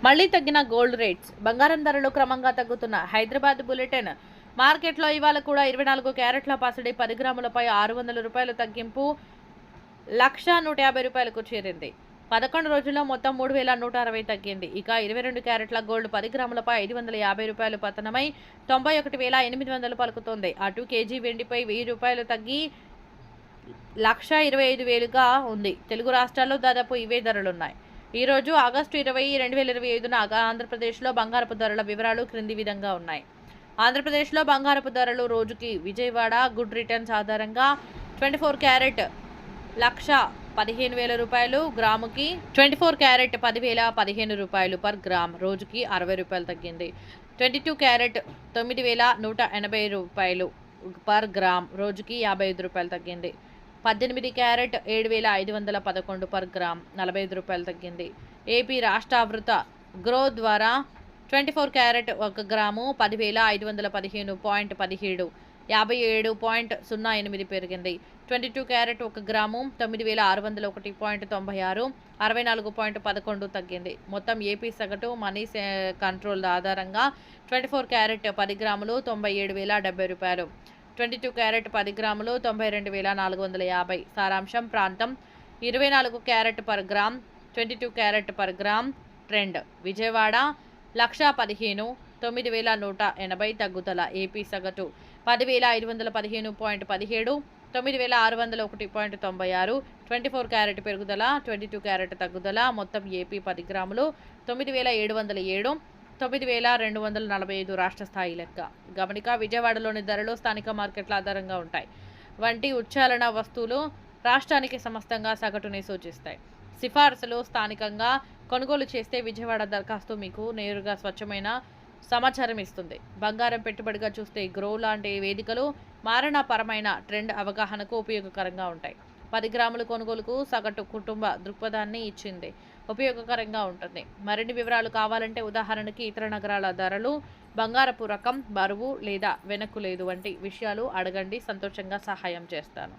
మళ్లీ తగ్గిన gold rates. బంగారం ధరలు క్రమంగా తగ్గుతున్న హైదరాబాద్ బులెటిన్. మార్కెట్లో ఇవాళ కూడా 24 క్యారెట్ల పసిడి 10 గ్రాములపై 600 రూపాయలు తగ్గింపు 1,150 రూపాయలకు చేరింది. 11 రోజుల్లో మొత్తం 3,160 తగ్గింది. ఇక 22 క్యారెట్ల గోల్డ్ 10 గ్రాములపై 550 రూపాయలు పతనమై 91,800 పలుకుతోంది. అటు కేజీ వెండిపై 1000 రూపాయలు తగ్గి 1,25,000గా ఉంది. తెలుగు రాష్ట్రాల్లో దాదాపు ఇవే ధరలున్నాయి. ఈరోజు ఆగస్టు 20, 2025న ఆంధ్రప్రదేశ్లో బంగారపు ధరల వివరాలు క్రింది విధంగా ఉన్నాయి. ఆంధ్రప్రదేశ్లో బంగారపు ధరలు రోజుకి విజయవాడ గుడ్ రిటర్న్స్ ఆధారంగా 24 క్యారెట్ 1,15,000 రూపాయలు, గ్రాముకి 24 క్యారెట్ 10,015 రూపాయలు పర్ గ్రామ్, రోజుకి 60 రూపాయలు తగ్గింది. 22 క్యారెట్ 9,180 రూపాయలు పర్ గ్రామ్, రోజుకి 55 రూపాయలు తగ్గింది. 18 క్యారెట్ 7,511 పర్ గ్రామ్, 45 రూపాయలు తగ్గింది. ఏపీ రాష్ట్రావృత గ్రో ద్వారా 24 క్యారెట్ 1 గ్రాము 10,515.17, 57.08 పెరిగింది. 22 క్యారెట్ 1 గ్రాము 9,601.96, 64.11 తగ్గింది. మొత్తం ఏపీ సగటు మనీ కంట్రోల్ ఆధారంగా 24 క్యారెట్ 10 గ్రాములు 97,070 రూపాయలు, 22 క్యారెట్ 10 గ్రాములు 92,450. సారాంశం ప్రాంతం 24 carrot per gram 22 carrot per gram trend. Vijayawada 1,15,000 9,180 తగ్గుదల. ఏపీ సగటు 10,515.17, 9,601.96, 24 క్యారెట్ పెరుగుదల, 22 క్యారెట్ తగ్గుదల. మొత్తం ఏపీ 10 గ్రాములు 9,707, 9,245 రాష్ట్ర స్థాయి లెక్క. గమనిక, విజయవాడలోని ధరలు స్థానిక మార్కెట్ల ఆధారంగా ఉంటాయి. వంటి ఉచ్చారణ వస్తువులు రాష్ట్రానికి సమస్తంగా సగటుని సూచిస్తాయి. సిఫార్సులు స్థానికంగా కొనుగోలు చేస్తే విజయవాడ దరఖాస్తు మీకు నేరుగా స్వచ్ఛమైన సమాచారం ఇస్తుంది. బంగారం పెట్టుబడిగా చూస్తే గ్రో లాంటి వేదికలు మారణపరమైన ట్రెండ్ అవగాహనకు ఉపయోగకరంగా ఉంటాయి. 10 గ్రాముల కొనుగోలుకు సగటు కుటుంబ దృక్పథాన్ని ఇచ్చింది ఉపయోగకరంగా ఉంటుంది. మరిన్ని వివరాలు కావాలంటే ఉదాహరణకి ఇతర నగరాల ధరలు, బంగారపు రకం, బరువు లేదా వెనక్కు లేదు వంటి విషయాలు అడగండి. సంతోషంగా సహాయం చేస్తాను.